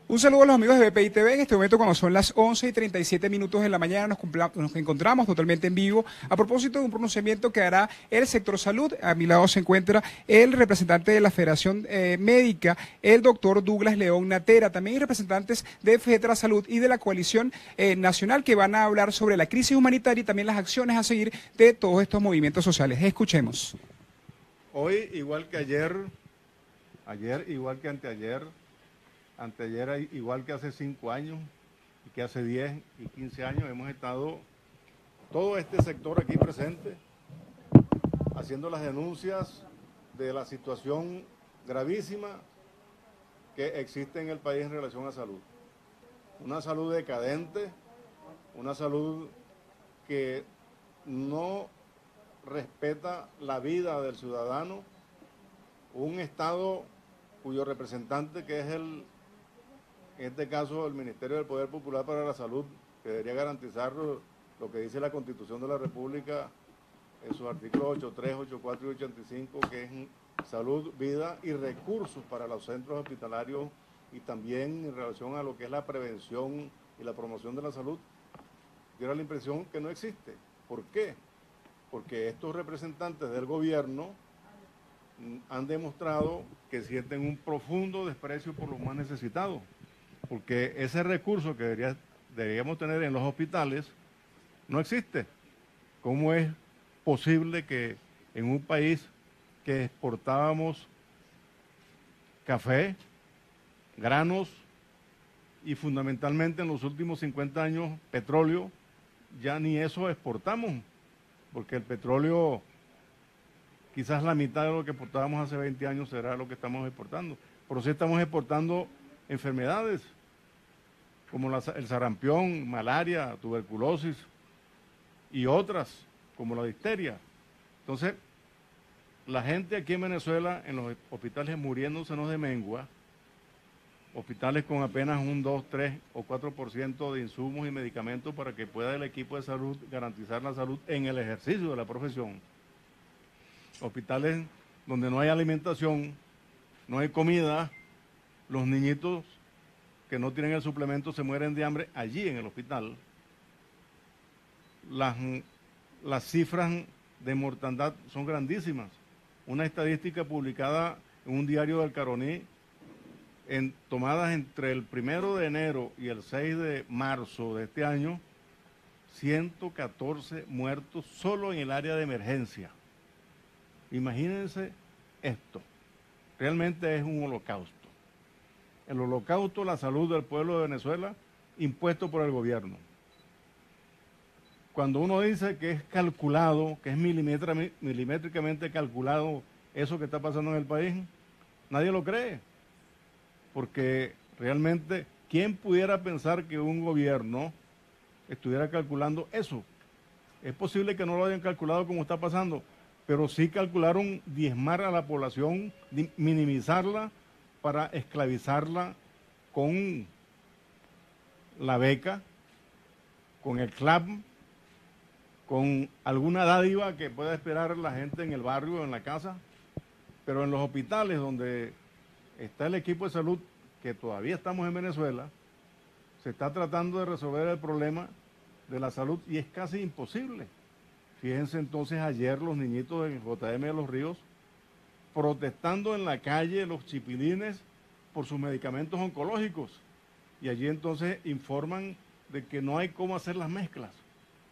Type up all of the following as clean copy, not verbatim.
Un saludo a los amigos de BPI TV. En este momento, cuando son las 11:37 de la mañana, nos encontramos totalmente en vivo a propósito de un pronunciamiento que hará el sector salud. A mi lado se encuentra el representante de la Federación Médica, el doctor Douglas León Natera. También hay representantes de FEDETRA Salud y de la Coalición Nacional que van a hablar sobre la crisis humanitaria y también las acciones a seguir de todos estos movimientos sociales. Escuchemos. Hoy, igual que ayer igual que anteayer igual que hace 5 años y que hace 10 y 15 años hemos estado todo este sector aquí presente haciendo las denuncias de la situación gravísima que existe en el país en relación a salud. Una salud decadente, una salud que no respeta la vida del ciudadano, un Estado cuyo representante, que es en este caso el Ministerio del Poder Popular para la Salud, que debería garantizar lo que dice la Constitución de la República en sus artículos 83, 84 y 85, que es salud, vida y recursos para los centros hospitalarios y también en relación a lo que es la prevención y la promoción de la salud, tiene la impresión que no existe. ¿Por qué? Porque estos representantes del gobierno han demostrado que sienten un profundo desprecio por los más necesitados, porque ese recurso que deberíamos tener en los hospitales no existe. ¿Cómo es posible que en un país que exportábamos café, granos y fundamentalmente en los últimos 50 años petróleo, ya ni eso exportamos? Porque el petróleo, quizás la mitad de lo que exportábamos hace 20 años será lo que estamos exportando. Pero sí estamos exportando enfermedades como el sarampión, malaria, tuberculosis y otras como la difteria. Entonces, la gente aquí en Venezuela, en los hospitales muriéndosenos de mengua, hospitales con apenas un 2, 3 o 4% de insumos y medicamentos para que pueda el equipo de salud garantizar la salud en el ejercicio de la profesión. Hospitales donde no hay alimentación, no hay comida, los niñitos que no tienen el suplemento se mueren de hambre allí en el hospital. Las cifras de mortandad son grandísimas. Una estadística publicada en un diario del Caroní, tomadas entre el 1 de enero y el 6 de marzo de este año, 114 muertos solo en el área de emergencia. Imagínense esto, realmente es un holocausto. El holocausto, la salud del pueblo de Venezuela, impuesto por el gobierno. Cuando uno dice que es calculado, que es milimétricamente calculado eso que está pasando en el país, nadie lo cree. Porque realmente, ¿quién pudiera pensar que un gobierno estuviera calculando eso? Es posible que no lo hayan calculado como está pasando, pero sí calcularon diezmar a la población, minimizarla para esclavizarla con la beca, con el CLAP, con alguna dádiva que pueda esperar la gente en el barrio, en la casa, pero en los hospitales donde está el equipo de salud, que todavía estamos en Venezuela, se está tratando de resolver el problema de la salud y es casi imposible. Fíjense entonces ayer los niñitos en JM de los Ríos protestando en la calle, los chipilines, por sus medicamentos oncológicos. Y allí entonces informan de que no hay cómo hacer las mezclas,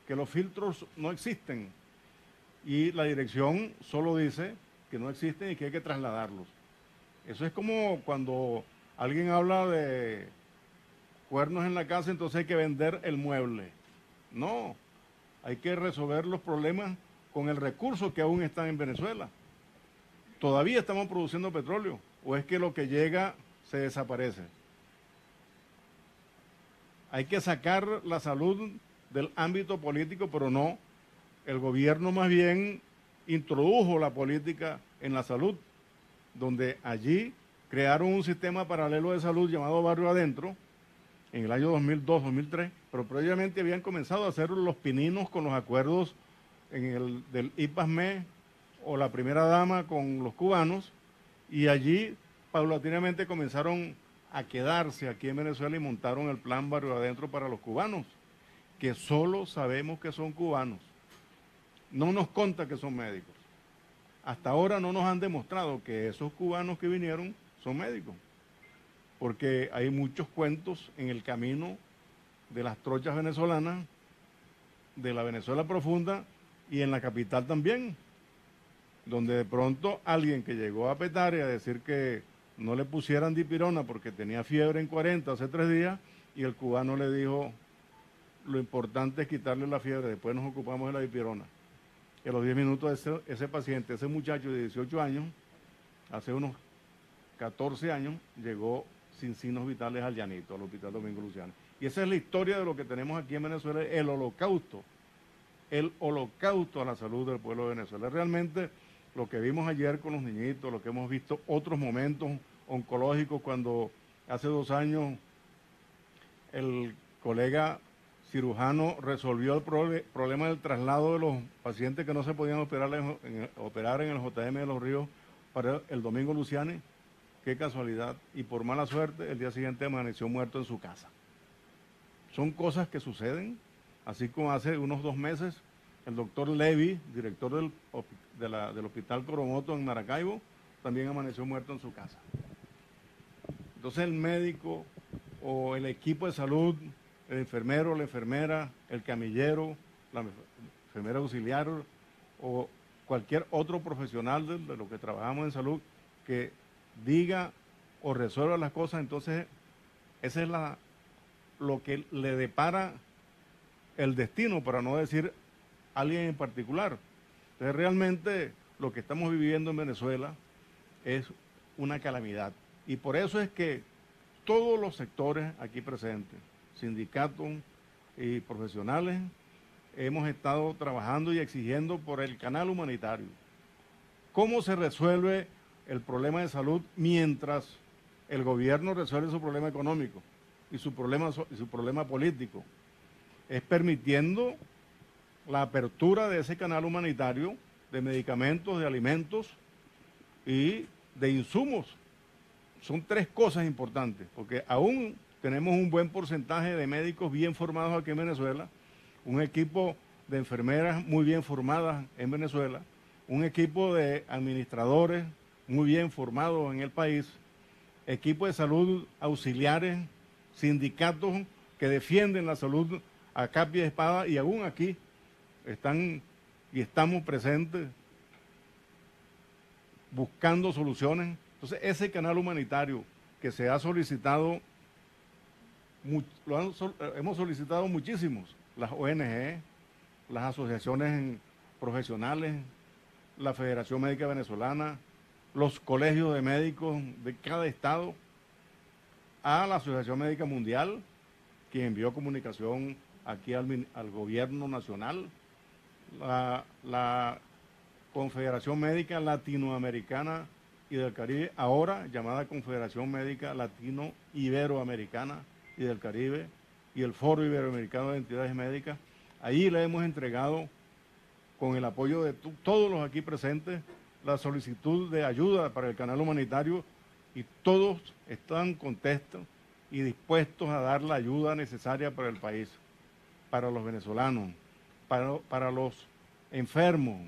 que los filtros no existen. Y la dirección solo dice que no existen y que hay que trasladarlos. Eso es como cuando alguien habla de cuernos en la casa, entonces hay que vender el mueble. No, hay que resolver los problemas con el recurso que aún están en Venezuela. ¿Todavía estamos produciendo petróleo o es que lo que llega se desaparece? Hay que sacar la salud del ámbito político, pero no. El gobierno más bien introdujo la política en la salud, donde allí crearon un sistema paralelo de salud llamado Barrio Adentro en el año 2002-2003, pero previamente habían comenzado a hacer los pininos con los acuerdos del IPASME o la primera dama con los cubanos, y allí paulatinamente comenzaron a quedarse aquí en Venezuela y montaron el plan Barrio Adentro para los cubanos, que solo sabemos que son cubanos. No nos consta que son médicos. Hasta ahora no nos han demostrado que esos cubanos que vinieron son médicos, porque hay muchos cuentos en el camino de las trochas venezolanas, de la Venezuela profunda y en la capital también, donde de pronto alguien que llegó a Petare a decir que no le pusieran dipirona porque tenía fiebre en 40 hace 3 días, y el cubano le dijo, lo importante es quitarle la fiebre, después nos ocupamos de la dipirona. Y a los 10 minutos ese paciente, ese muchacho de 18 años, hace unos 14 años, llegó sin signos vitales al Llanito, al Hospital Domingo Luciano. Y esa es la historia de lo que tenemos aquí en Venezuela, el holocausto a la salud del pueblo de Venezuela. Realmente lo que vimos ayer con los niñitos, lo que hemos visto otros momentos oncológicos, cuando hace 2 años el colega cirujano resolvió el problema del traslado de los pacientes que no se podían operar en el JM de Los Ríos para el Domingo Luciani. Qué casualidad. Y por mala suerte, el día siguiente amaneció muerto en su casa. Son cosas que suceden, así como hace unos 2 meses el doctor Levy, director del Hospital Coromoto en Maracaibo, también amaneció muerto en su casa. Entonces el médico o el equipo de salud, el enfermero, la enfermera, el camillero, la enfermera auxiliar o cualquier otro profesional de lo que trabajamos en salud que diga o resuelva las cosas, entonces esa es lo que le depara el destino, para no decir alguien en particular. Entonces realmente lo que estamos viviendo en Venezuela es una calamidad, y por eso es que todos los sectores aquí presentes, sindicatos y profesionales, hemos estado trabajando y exigiendo por el canal humanitario. ¿Cómo se resuelve el problema de salud mientras el gobierno resuelve su problema económico y su problema político? Es permitiendo la apertura de ese canal humanitario de medicamentos, de alimentos y de insumos. Son 3 cosas importantes, porque aún tenemos un buen porcentaje de médicos bien formados aquí en Venezuela, un equipo de enfermeras muy bien formadas en Venezuela, un equipo de administradores muy bien formados en el país, equipo de salud auxiliares, sindicatos que defienden la salud a capa y espada, y aún aquí estamos presentes buscando soluciones. Entonces ese canal humanitario que se ha solicitado, hemos solicitado muchísimos, las ONG, las asociaciones profesionales, la Federación Médica Venezolana, los colegios de médicos de cada estado, a la Asociación Médica Mundial, que envió comunicación aquí al gobierno nacional, la Confederación Médica Latinoamericana y del Caribe, ahora llamada Confederación Médica Latino-Iberoamericana y del Caribe, y el Foro Iberoamericano de Entidades Médicas. Ahí le hemos entregado, con el apoyo de todos los aquí presentes, la solicitud de ayuda para el canal humanitario, y todos están contentos y dispuestos a dar la ayuda necesaria para el país, para los venezolanos, para los enfermos,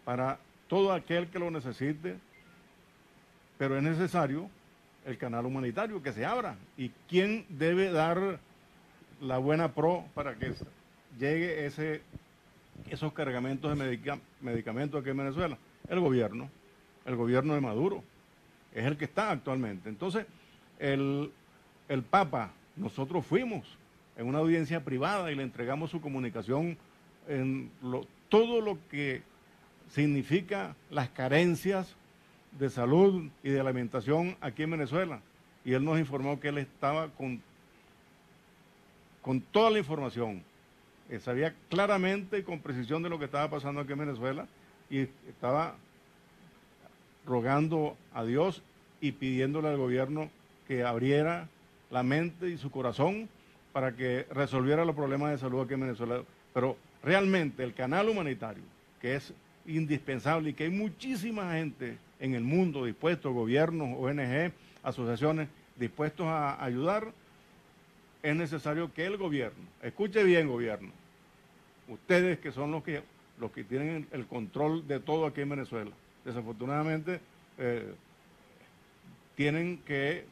para todo aquel que lo necesite, pero es necesario el canal humanitario que se abra. ¿Y quién debe dar la buena pro para que llegue esos cargamentos de medicamentos aquí en Venezuela? El gobierno de Maduro, es el que está actualmente. Entonces, el Papa, nosotros fuimos en una audiencia privada y le entregamos su comunicación en todo lo que significa las carencias de salud y de alimentación aquí en Venezuela. Y él nos informó que él estaba con toda la información, sabía claramente y con precisión de lo que estaba pasando aquí en Venezuela, y estaba rogando a Dios y pidiéndole al gobierno que abriera la mente y su corazón para que resolviera los problemas de salud aquí en Venezuela. Pero realmente el canal humanitario, que es indispensable y que hay muchísima gente en el mundo dispuesto, gobiernos, ONG, asociaciones, dispuestos a ayudar, es necesario que el gobierno, escuche bien gobierno, ustedes que son los que tienen el control de todo aquí en Venezuela, desafortunadamente tienen que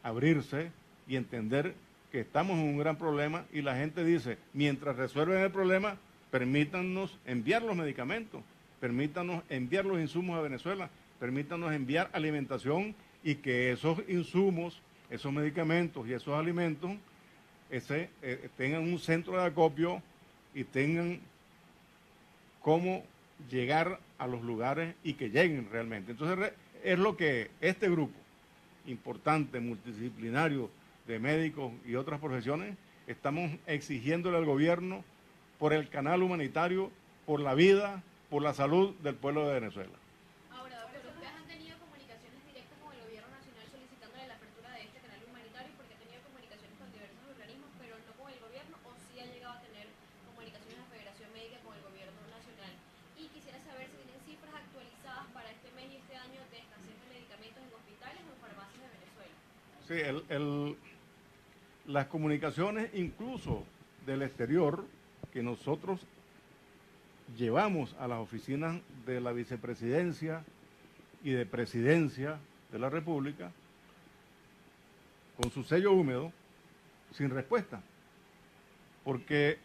abrirse y entender que estamos en un gran problema y la gente dice, mientras resuelven el problema, permítanos enviar los medicamentos, permítanos enviar los insumos a Venezuela, permítanos enviar alimentación y que esos insumos, esos medicamentos y esos alimentos tengan un centro de acopio y tengan cómo llegar a los lugares y que lleguen realmente. Entonces es lo que este grupo importante, multidisciplinario de médicos y otras profesiones, estamos exigiéndole al gobierno por el canal humanitario, por la vida, por la salud del pueblo de Venezuela. Ahora, doctor, ¿ustedes han tenido comunicaciones directas con el gobierno nacional solicitándole la apertura de este canal humanitario? Porque ha tenido comunicaciones con diversos organismos, pero no con el gobierno, o sí ha llegado a tener comunicaciones a Federación Médica con el gobierno nacional. Y quisiera saber si tienen cifras actualizadas para este mes y este año de escasez de medicamentos en hospitales o en farmacias de Venezuela. Sí, las comunicaciones incluso del exterior que nosotros llevamos a las oficinas de la vicepresidencia y de presidencia de la República con su sello húmedo sin respuesta. ¿Por qué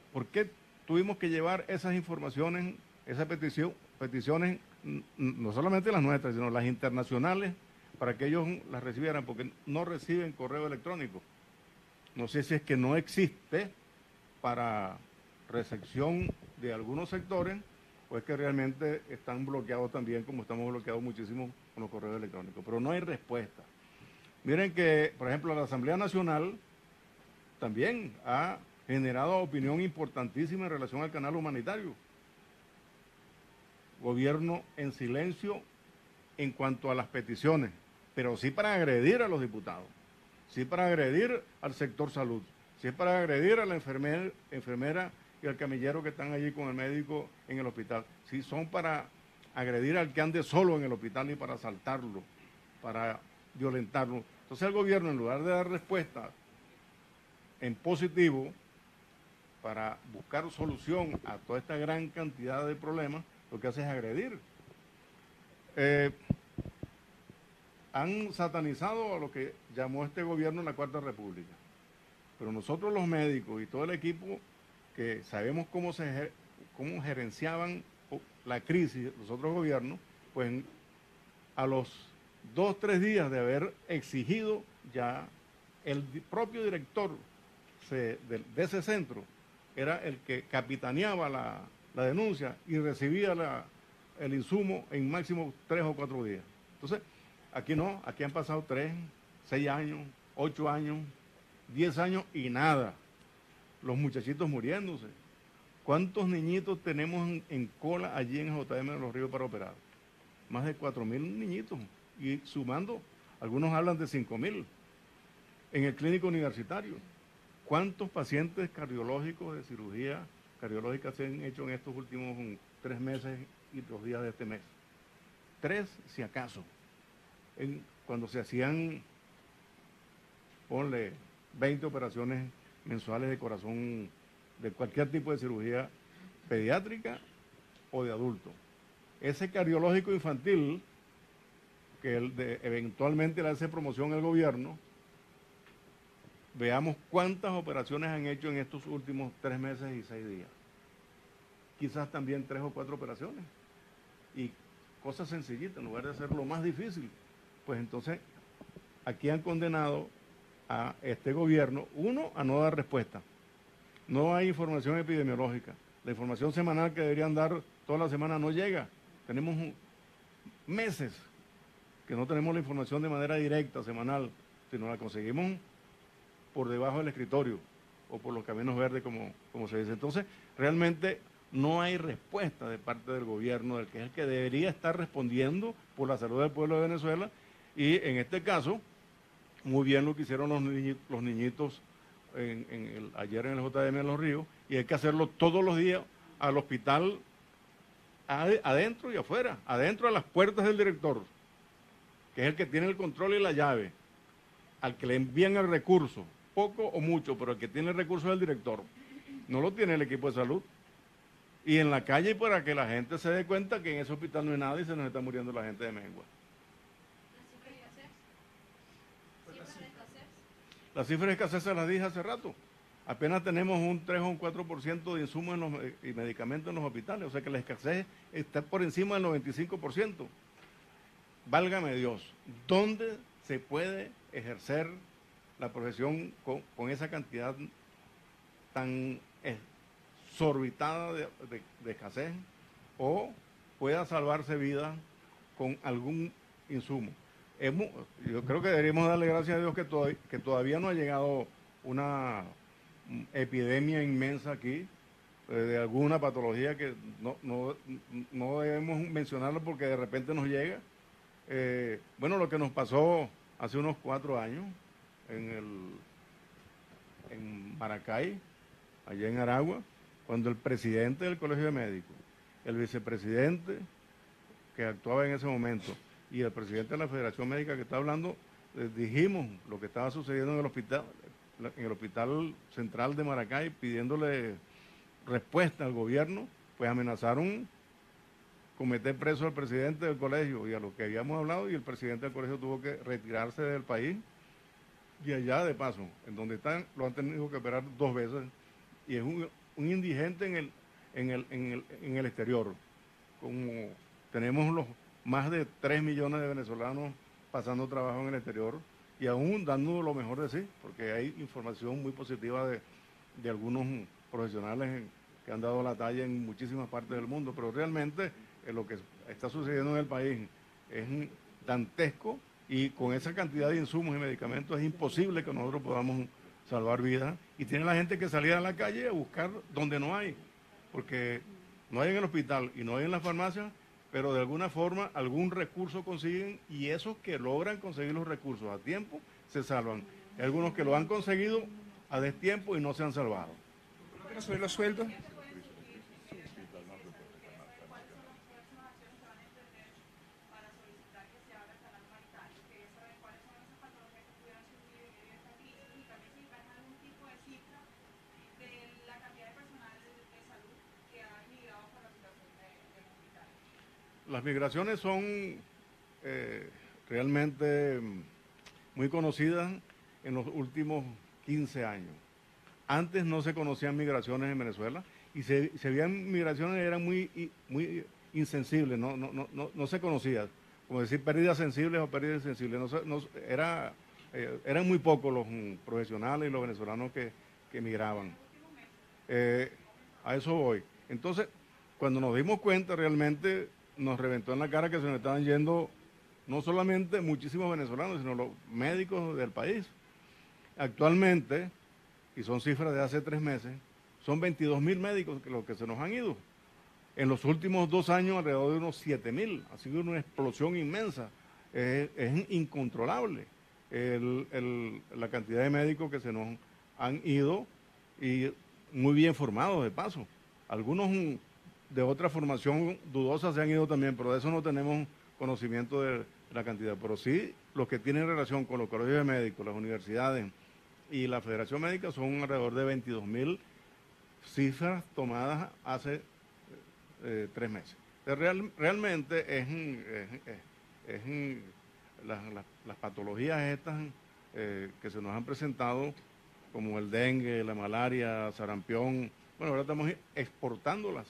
tuvimos que llevar esas informaciones, esas peticiones, no solamente las nuestras, sino las internacionales, para que ellos las recibieran? Porque no reciben correo electrónico. No sé si es que no existe para recepción de algunos sectores o es que realmente están bloqueados también, como estamos bloqueados muchísimo con los correos electrónicos. Pero no hay respuesta. Miren que, por ejemplo, la Asamblea Nacional también ha generado opinión importantísima en relación al canal humanitario. Gobierno en silencio en cuanto a las peticiones, pero sí para agredir a los diputados, sí para agredir al sector salud, sí para agredir a la enfermera y al camillero que están allí con el médico en el hospital, sí son para agredir al que ande solo en el hospital y para asaltarlo, para violentarlo. Entonces el gobierno, en lugar de dar respuesta en positivo para buscar solución a toda esta gran cantidad de problemas, lo que hace es agredir. Han satanizado a lo que llamó este gobierno la Cuarta República. Pero nosotros los médicos y todo el equipo que sabemos cómo gerenciaban la crisis los otros gobiernos, pues a los 2 o 3 días de haber exigido ya el propio director de ese centro era el que capitaneaba la denuncia y recibía el insumo en máximo 3 o 4 días. Entonces, aquí no, aquí han pasado 3, 6 años, 8 años, 10 años y nada. Los muchachitos muriéndose. ¿Cuántos niñitos tenemos en cola allí en JM de los Ríos para operar? Más de 4.000 niñitos. Y sumando, algunos hablan de 5.000. En el clínico universitario, ¿cuántos pacientes cardiológicos de cirugía cardiológica se han hecho en estos últimos 3 meses y 2 días de este mes? 3, si acaso. Cuando se hacían, ponle, 20 operaciones mensuales de corazón, de cualquier tipo de cirugía pediátrica o de adulto. Ese cardiológico infantil, que eventualmente le hace promoción al gobierno, veamos cuántas operaciones han hecho en estos últimos 3 meses y 6 días. Quizás también 3 o 4 operaciones. Y cosas sencillitas, en lugar de hacerlo más difícil. Pues entonces, aquí han condenado a este gobierno, uno, a no dar respuesta. No hay información epidemiológica. La información semanal que deberían dar toda la semana no llega. Tenemos meses que no tenemos la información de manera directa, semanal, sino la conseguimos por debajo del escritorio o por los caminos verdes, como se dice. Entonces, realmente no hay respuesta de parte del gobierno, del que es el que debería estar respondiendo por la salud del pueblo de Venezuela. Y en este caso, muy bien lo que hicieron los niñitos ayer en el JM de los Ríos, y hay que hacerlo todos los días al hospital, adentro y afuera, adentro a las puertas del director, que es el que tiene el control y la llave, al que le envían el recurso, poco o mucho, pero el que tiene el recurso es el director, no lo tiene el equipo de salud. Y en la calle para que la gente se dé cuenta que en ese hospital no hay nada y se nos está muriendo la gente de Mengua. Las cifras de escasez se las dije hace rato. Apenas tenemos un 3 o un 4% de insumos y medicamentos en los hospitales, o sea que la escasez está por encima del 95%. Válgame Dios, ¿dónde se puede ejercer la profesión con esa cantidad tan exorbitada de escasez? O pueda salvarse vida con algún insumo. Yo creo que deberíamos darle gracias a Dios que todavía no ha llegado una epidemia inmensa aquí de alguna patología que no debemos mencionarlo porque de repente nos llega. Bueno, lo que nos pasó hace unos 4 años en Maracay, allá en Aragua, cuando el presidente del Colegio de Médicos, el vicepresidente que actuaba en ese momento y el presidente de la Federación Médica que está hablando, dijimos lo que estaba sucediendo en el hospital central de Maracay, pidiéndole respuesta al gobierno, pues amenazaron con meter preso al presidente del colegio y a lo que habíamos hablado, y el presidente del colegio tuvo que retirarse del país, y allá de paso, en donde están, lo han tenido que operar 2 veces, y es un indigente en el exterior. Como tenemos los más de 3 millones de venezolanos pasando trabajo en el exterior y aún dando lo mejor de sí, porque hay información muy positiva de algunos profesionales que han dado la talla en muchísimas partes del mundo, pero realmente lo que está sucediendo en el país es dantesco, y con esa cantidad de insumos y medicamentos es imposible que nosotros podamos salvar vidas, y tiene la gente que salir a la calle a buscar donde no hay, porque no hay en el hospital y no hay en las farmacias, pero de alguna forma algún recurso consiguen, y esos que logran conseguir los recursos a tiempo se salvan. Hay algunos que lo han conseguido a destiempo y no se han salvado. Sobre los sueldos. Las migraciones son realmente muy conocidas en los últimos 15 años. Antes no se conocían migraciones en Venezuela, y se veían migraciones, eran muy insensibles, no se conocía. Como decir pérdidas sensibles o pérdidas insensibles. Eran muy pocos los profesionales y los venezolanos que migraban. A eso voy. Entonces, cuando nos dimos cuenta, realmente nos reventó en la cara que se nos estaban yendo no solamente muchísimos venezolanos, sino los médicos del país. Actualmente, y son cifras de hace 3 meses, son 22.000 médicos los que se nos han ido. En los últimos 2 años, alrededor de unos 7.000. Ha sido una explosión inmensa. Es incontrolable la cantidad de médicos que se nos han ido, y muy bien formados de paso. Algunos de otra formación dudosa se han ido también, pero de eso no tenemos conocimiento de la cantidad. Pero sí, los que tienen relación con los colegios de médicos, las universidades y la Federación Médica son alrededor de 22.000, cifras tomadas hace 3 meses. Realmente las patologías estas que se nos han presentado, como el dengue, la malaria, sarampión, bueno, ahora estamos exportándolas.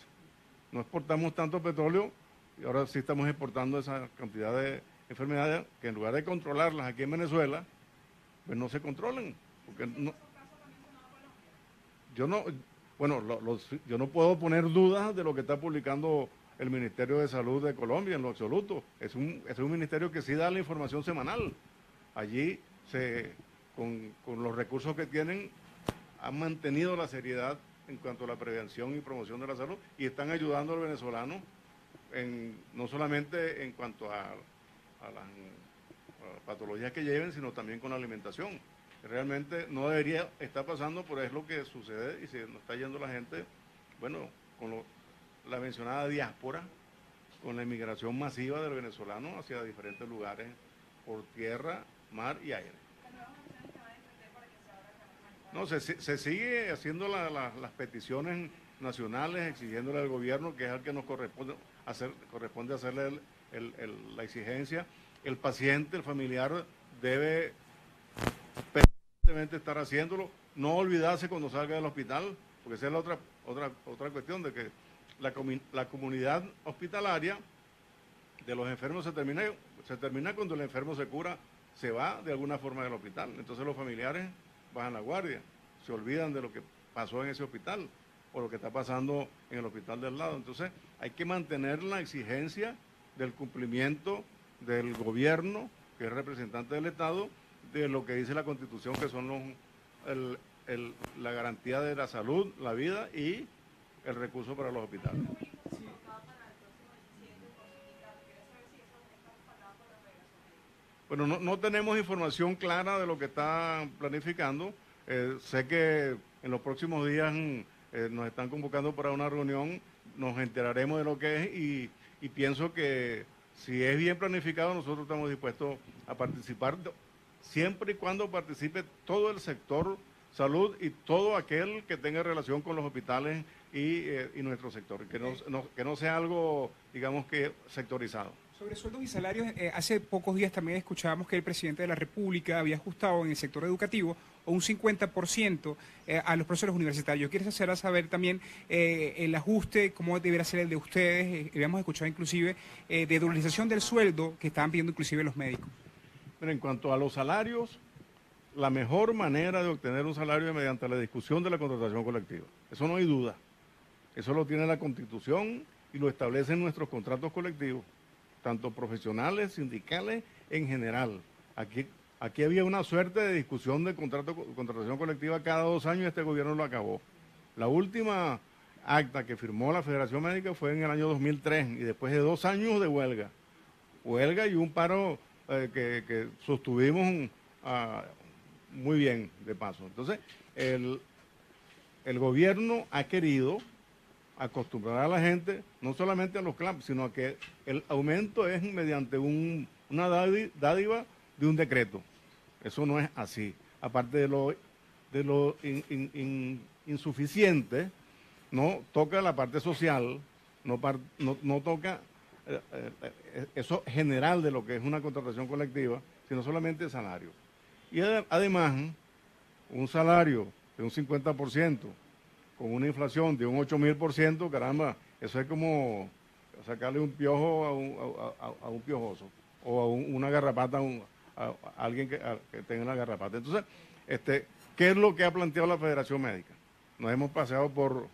No exportamos tanto petróleo, y ahora sí estamos exportando esa cantidad de enfermedades que, en lugar de controlarlas aquí en Venezuela, pues no se controlan. Porque yo no puedo poner dudas de lo que está publicando el Ministerio de Salud de Colombia en lo absoluto. Es un ministerio que sí da la información semanal. Allí, con los recursos que tienen, han mantenido la seriedad en cuanto a la prevención y promoción de la salud, y están ayudando al venezolano no solamente en cuanto a las patologías que lleven, sino también con la alimentación. Realmente no debería estar pasando, pero es lo que sucede, y se nos está yendo la gente, bueno, con la mencionada diáspora, con la inmigración masiva del venezolano hacia diferentes lugares por tierra, mar y aire. No, se sigue haciendo las peticiones nacionales, exigiéndole al gobierno, que es al que nos corresponde hacerle la exigencia. El paciente, el familiar, debe permanentemente estar haciéndolo, no olvidarse cuando salga del hospital, porque esa es la otra cuestión, de que la comunidad hospitalaria de los enfermos se termina cuando el enfermo se cura, se va de alguna forma del hospital. Entonces los familiares bajan la guardia, se olvidan de lo que pasó en ese hospital o lo que está pasando en el hospital del lado. Entonces hay que mantener la exigencia del cumplimiento del gobierno, que es representante del Estado, de lo que dice la Constitución, que son la garantía de la salud, la vida y el recurso para los hospitales. Bueno, no tenemos información clara de lo que está planificando. Sé que en los próximos días nos están convocando para una reunión, nos enteraremos de lo que es y pienso que si es bien planificado, nosotros estamos dispuestos a participar, siempre y cuando participe todo el sector salud y todo aquel que tenga relación con los hospitales y nuestro sector, que no sea algo, digamos, que sectorizado. Sobre sueldos y salarios, hace pocos días también escuchábamos que el presidente de la República había ajustado en el sector educativo un 50% a los profesores universitarios. ¿Quieres hacer saber también el ajuste, cómo debería ser el de ustedes? Habíamos escuchado inclusive de dolarización del sueldo que estaban pidiendo inclusive los médicos. Pero en cuanto a los salarios, la mejor manera de obtener un salario es mediante la discusión de la contratación colectiva. Eso no hay duda. Eso lo tiene la Constitución y lo establecen nuestros contratos colectivos, tanto profesionales, sindicales, en general. Aquí había una suerte de discusión de contratación colectiva cada 2 años y este gobierno lo acabó. La última acta que firmó la Federación Médica fue en el año 2003 y después de 2 años de huelga y un paro que sostuvimos muy bien, de paso. Entonces, el gobierno ha querido acostumbrar a la gente, no solamente a los CLAP, sino a que el aumento es mediante una dádiva de un decreto. Eso no es así. Aparte de lo insuficiente, no toca la parte social, no toca eso general de lo que es una contratación colectiva, sino solamente el salario. Y además, un salario de un 50%, con una inflación de un 8.000%, caramba, eso es como sacarle un piojo a un piojoso, o a una garrapata a alguien que tenga una garrapata. Entonces, ¿qué es lo que ha planteado la Federación Médica? Nos hemos paseado por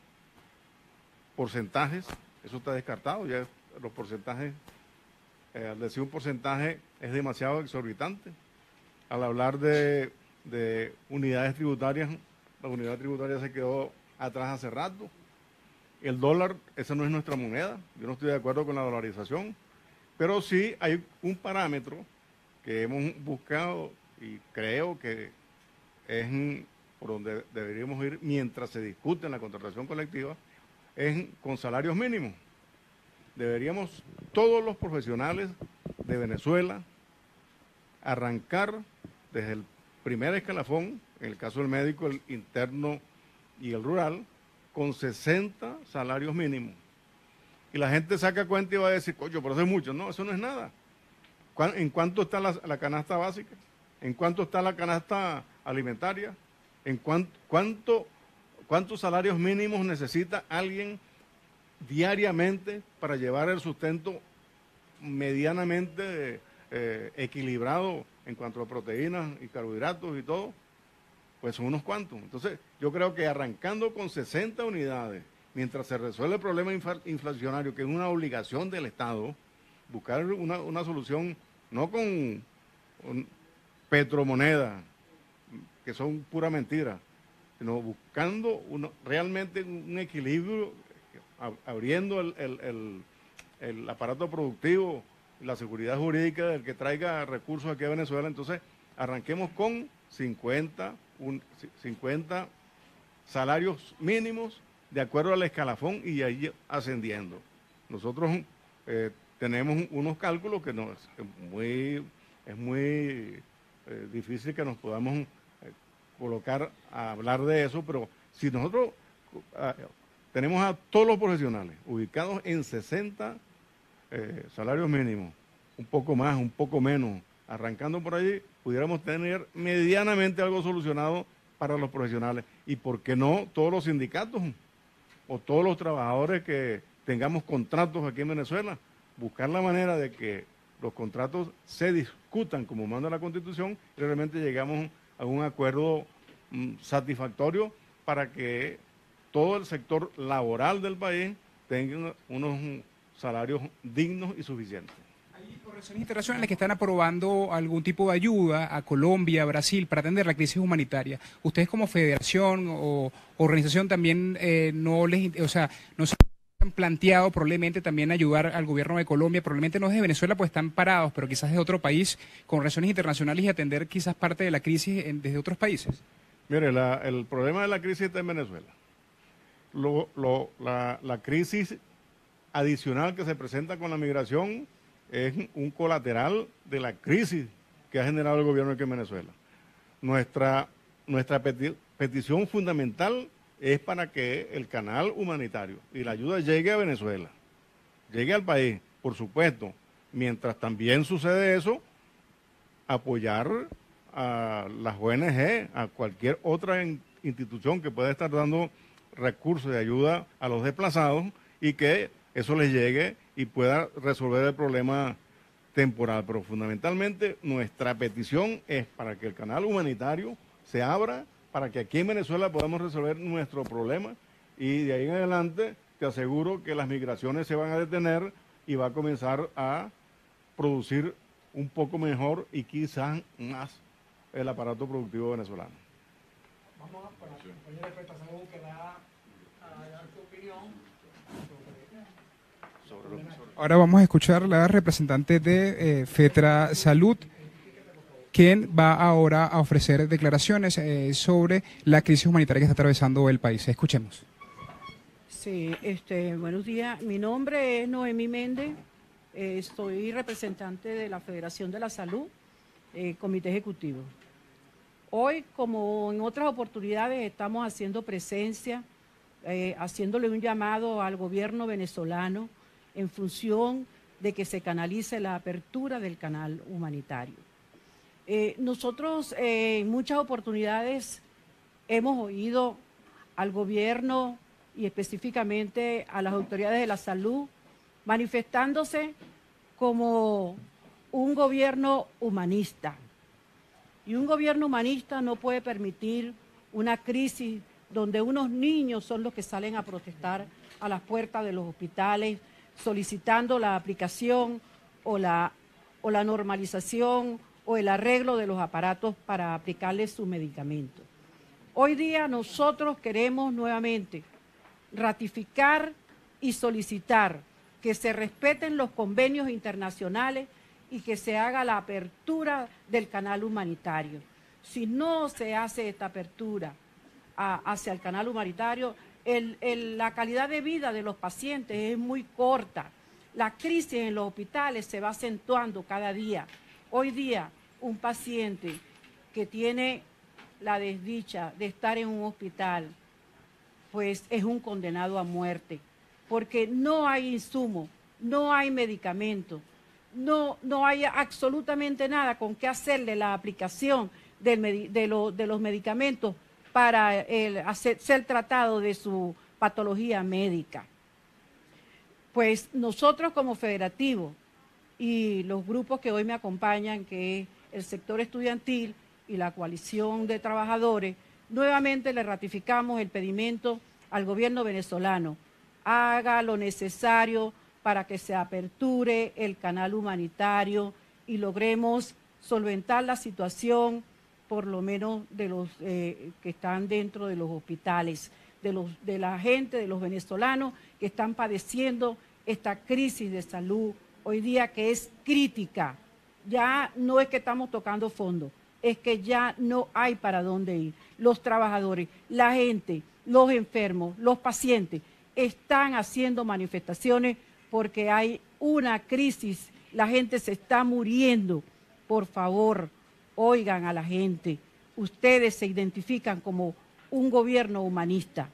porcentajes, eso está descartado, ya los porcentajes, al decir un porcentaje es demasiado exorbitante. Al hablar de unidades tributarias, la unidad tributaria se quedó atrás hace rato. El dólar, esa no es nuestra moneda, yo no estoy de acuerdo con la dolarización, pero sí hay un parámetro que hemos buscado y creo que es por donde deberíamos ir mientras se discute en la contratación colectiva, es con salarios mínimos. Deberíamos todos los profesionales de Venezuela arrancar desde el primer escalafón, en el caso del médico, el interno y el rural, con 60 salarios mínimos. Y la gente saca cuenta y va a decir, coño, pero eso es mucho. No, eso no es nada. ¿En cuánto está la canasta básica? ¿En cuánto está la canasta alimentaria? ¿En cuántos salarios mínimos necesita alguien diariamente para llevar el sustento medianamente equilibrado en cuanto a proteínas y carbohidratos y todo? Pues son unos cuantos. Entonces, yo creo que arrancando con 60 unidades, mientras se resuelve el problema inflacionario, que es una obligación del Estado, buscar una solución, no con petromonedas, que son pura mentira, sino buscando realmente un equilibrio, abriendo el aparato productivo, la seguridad jurídica del que traiga recursos aquí a Venezuela. Entonces, arranquemos con 50 salarios mínimos de acuerdo al escalafón y ahí ascendiendo. Nosotros tenemos unos cálculos que es muy difícil que nos podamos colocar a hablar de eso, pero si nosotros tenemos a todos los profesionales ubicados en 60 salarios mínimos, un poco más, un poco menos, arrancando por allí, pudiéramos tener medianamente algo solucionado para los profesionales. Y por qué no todos los sindicatos o todos los trabajadores que tengamos contratos aquí en Venezuela, buscar la manera de que los contratos se discutan como manda la Constitución y realmente llegamos a un acuerdo satisfactorio para que todo el sector laboral del país tenga unos salarios dignos y suficientes. Hay organizaciones internacionales que están aprobando algún tipo de ayuda a Colombia, a Brasil, para atender la crisis humanitaria. ¿Ustedes como federación o organización también no se han planteado probablemente también ayudar al gobierno de Colombia? Probablemente no desde Venezuela, pues están parados, pero quizás de otro país, con relaciones internacionales y atender quizás parte de la crisis desde otros países. Mire, el problema de la crisis está en Venezuela. La crisis adicional que se presenta con la migración es un colateral de la crisis que ha generado el gobierno aquí en Venezuela. Nuestra petición fundamental es para que el canal humanitario y la ayuda llegue a Venezuela, llegue al país, por supuesto. Mientras también sucede eso, apoyar a las ONG, a cualquier otra institución que pueda estar dando recursos de ayuda a los desplazados y que eso les llegue y pueda resolver el problema temporal. Pero fundamentalmente nuestra petición es para que el canal humanitario se abra, para que aquí en Venezuela podamos resolver nuestro problema y de ahí en adelante te aseguro que las migraciones se van a detener y va a comenzar a producir un poco mejor y quizás más el aparato productivo venezolano. Vamos a la compañera Salud que va a dar su opinión sobre Ahora vamos a escuchar la representante de FETRA Salud, quien va ahora a ofrecer declaraciones sobre la crisis humanitaria que está atravesando el país. Escuchemos. Sí, buenos días. Mi nombre es Noemí Méndez. Soy representante de la Federación de la Salud, Comité Ejecutivo. Hoy, como en otras oportunidades, estamos haciendo presencia, haciéndole un llamado al gobierno venezolano en función de que se canalice la apertura del canal humanitario. Nosotros en muchas oportunidades hemos oído al gobierno y específicamente a las autoridades de la salud manifestándose como un gobierno humanista. Y un gobierno humanista no puede permitir una crisis donde unos niños son los que salen a protestar a las puertas de los hospitales solicitando la aplicación o la normalización o el arreglo de los aparatos para aplicarles sus medicamentos. Hoy día nosotros queremos nuevamente ratificar y solicitar que se respeten los convenios internacionales y que se haga la apertura del canal humanitario. Si no se hace esta apertura hacia el canal humanitario, la calidad de vida de los pacientes es muy corta. La crisis en los hospitales se va acentuando cada día. Hoy día, un paciente que tiene la desdicha de estar en un hospital, pues es un condenado a muerte, porque no hay insumo, no hay medicamento, no hay absolutamente nada con qué hacerle la aplicación de los medicamentos para ser tratado de su patología médica. Pues nosotros como federativo y los grupos que hoy me acompañan, que es el sector estudiantil y la coalición de trabajadores, nuevamente le ratificamos el pedimento al gobierno venezolano. Haga lo necesario para que se aperture el canal humanitario y logremos solventar la situación, por lo menos de los que están dentro de los hospitales, de la gente, de los venezolanos que están padeciendo esta crisis de salud hoy día que es crítica. Ya no es que estamos tocando fondo, es que ya no hay para dónde ir. Los trabajadores, la gente, los enfermos, los pacientes están haciendo manifestaciones porque hay una crisis, la gente se está muriendo. Por favor, oigan a la gente, ustedes se identifican como un gobierno humanista.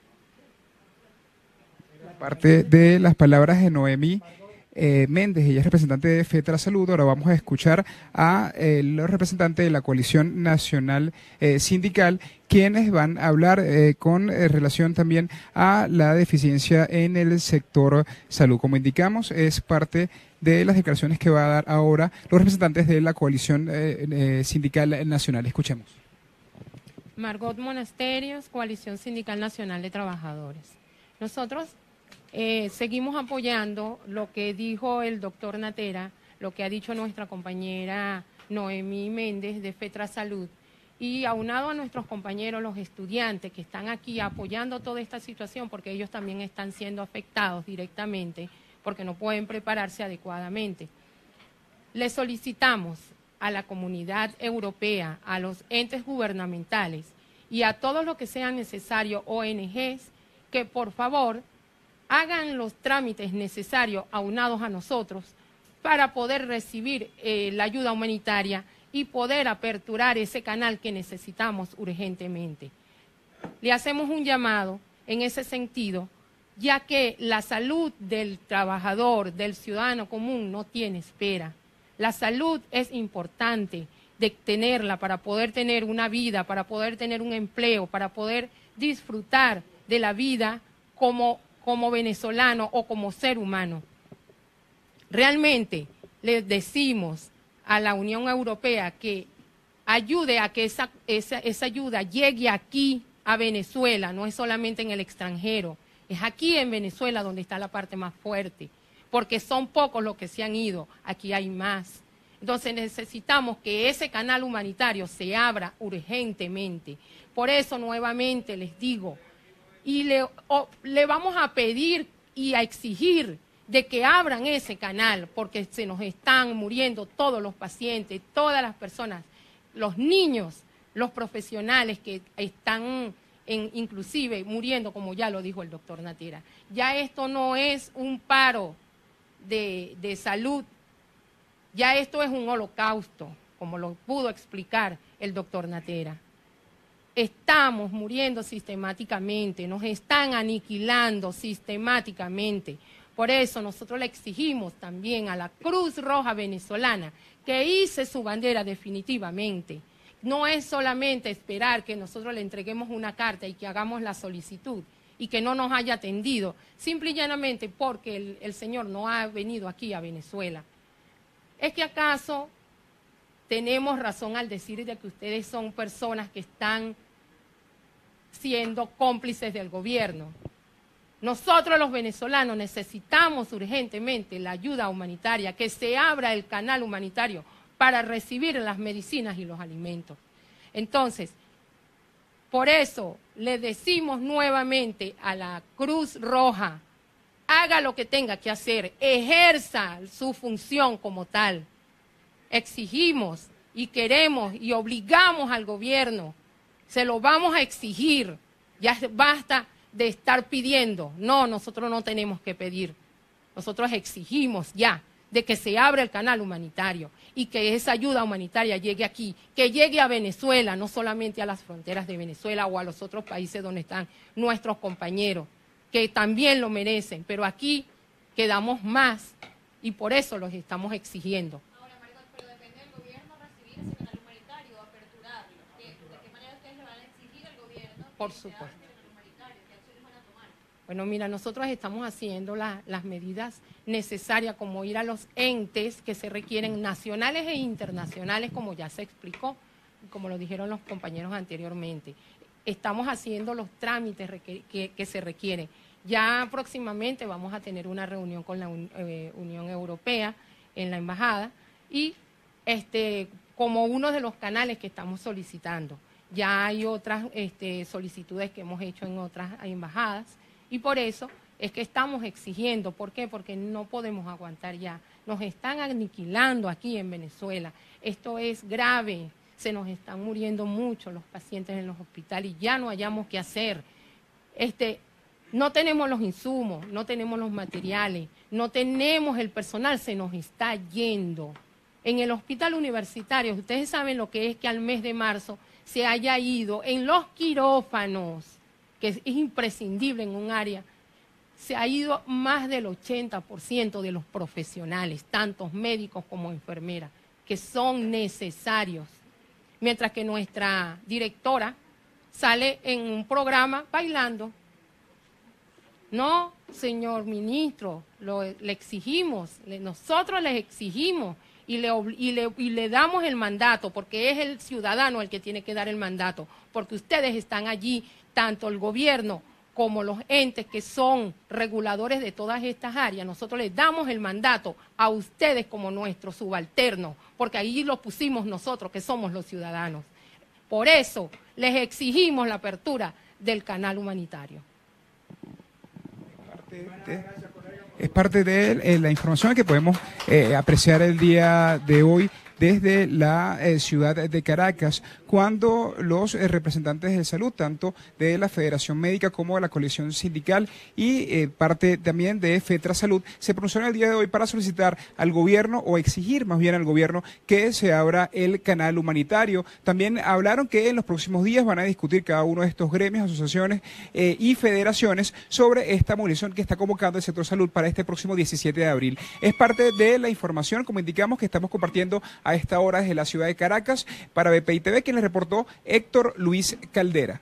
Parte de las palabras de Noemí Méndez, ella es representante de FETRASalud. Ahora vamos a escuchar a los representantes de la Coalición Nacional Sindical, quienes van a hablar con relación también a la deficiencia en el sector salud. Como indicamos, es parte de las declaraciones que va a dar ahora los representantes de la Coalición Sindical Nacional. Escuchemos. Margot Monasterios, Coalición Sindical Nacional de Trabajadores. Nosotros seguimos apoyando lo que dijo el doctor Natera, lo que ha dicho nuestra compañera Noemí Méndez de FETRASalud, y aunado a nuestros compañeros, los estudiantes que están aquí apoyando toda esta situación, porque ellos también están siendo afectados directamente, porque no pueden prepararse adecuadamente. Le solicitamos a la comunidad europea, a los entes gubernamentales y a todos los que sean necesarios, ONGs, que por favor hagan los trámites necesarios aunados a nosotros para poder recibir la ayuda humanitaria y poder aperturar ese canal que necesitamos urgentemente. Le hacemos un llamado en ese sentido, ya que la salud del trabajador, del ciudadano común, no tiene espera. La salud es importante de tenerla para poder tener una vida, para poder tener un empleo, para poder disfrutar de la vida como venezolano o como ser humano. Realmente le decimos a la Unión Europea que ayude a que esa ayuda llegue aquí a Venezuela, no es solamente en el extranjero, es aquí en Venezuela donde está la parte más fuerte, porque son pocos los que se han ido, aquí hay más. Entonces necesitamos que ese canal humanitario se abra urgentemente. Por eso nuevamente les digo, y le vamos a pedir y a exigir de que abran ese canal, porque se nos están muriendo todos los pacientes, todas las personas, los niños, los profesionales que están inclusive muriendo, como ya lo dijo el doctor Natera. Ya esto no es un paro de salud, ya esto es un holocausto, como lo pudo explicar el doctor Natera. Estamos muriendo sistemáticamente, nos están aniquilando sistemáticamente. Por eso nosotros le exigimos también a la Cruz Roja venezolana que hice su bandera definitivamente. No es solamente esperar que nosotros le entreguemos una carta y que hagamos la solicitud y que no nos haya atendido, simple y llanamente porque el señor no ha venido aquí a Venezuela. ¿Es que acaso tenemos razón al decir de que ustedes son personas que están siendo cómplices del gobierno? Nosotros los venezolanos necesitamos urgentemente la ayuda humanitaria, que se abra el canal humanitario para recibir las medicinas y los alimentos. Entonces, por eso le decimos nuevamente a la Cruz Roja, haga lo que tenga que hacer, ejerza su función como tal. Exigimos y queremos y obligamos al gobierno, se lo vamos a exigir, ya basta de estar pidiendo. No, nosotros no tenemos que pedir, nosotros exigimos ya de que se abra el canal humanitario y que esa ayuda humanitaria llegue aquí, que llegue a Venezuela, no solamente a las fronteras de Venezuela o a los otros países donde están nuestros compañeros, que también lo merecen, pero aquí quedamos más y por eso los estamos exigiendo. Ahora, Margot, pero depende del gobierno recibir ese canal humanitario, aperturarlo. ¿De qué manera ustedes le van a exigir al gobierno Por que se supuesto. abra ese canal humanitario? ¿Qué acciones van a tomar? Bueno, mira, nosotros estamos haciendo las medidas necesarias, como ir a los entes que se requieren, nacionales e internacionales, como ya se explicó, como lo dijeron los compañeros anteriormente. Estamos haciendo los trámites que se requieren. Ya próximamente vamos a tener una reunión con la Unión Europea en la embajada y como uno de los canales que estamos solicitando. Ya hay otras solicitudes que hemos hecho en otras embajadas y por eso es que estamos exigiendo. ¿Por qué? Porque no podemos aguantar ya. Nos están aniquilando aquí en Venezuela. Esto es grave. Se nos están muriendo mucho los pacientes en los hospitales y ya no hayamos qué hacer. No tenemos los insumos, no tenemos los materiales, no tenemos el personal, se nos está yendo. en el hospital universitario, ustedes saben lo que es que al mes de marzo se haya ido en los quirófanos, que es imprescindible en un área, se ha ido más del 80% de los profesionales, tanto médicos como enfermeras, que son necesarios. Mientras que nuestra directora sale en un programa bailando. No, señor ministro, le exigimos, nosotros les exigimos y le damos el mandato, porque es el ciudadano el que tiene que dar el mandato, porque ustedes están allí, tanto el gobierno como los entes que son reguladores de todas estas áreas. Nosotros les damos el mandato a ustedes como nuestros subalternos, porque ahí lo pusimos nosotros, que somos los ciudadanos. Por eso les exigimos la apertura del canal humanitario. Es parte de la información que podemos apreciar el día de hoy desde la ciudad de Caracas, cuando los representantes de salud, tanto de la Federación Médica como de la coalición sindical y parte también de FETRA Salud, se pronunciaron el día de hoy para solicitar al gobierno, o exigir más bien al gobierno, que se abra el canal humanitario. También hablaron que en los próximos días van a discutir cada uno de estos gremios, asociaciones y federaciones sobre esta movilización que está convocando el sector salud para este próximo 17 de abril. Es parte de la información, como indicamos, que estamos compartiendo a esta hora desde la ciudad de Caracas. Para BPI TV, quien les reportó, Héctor Luis Caldera.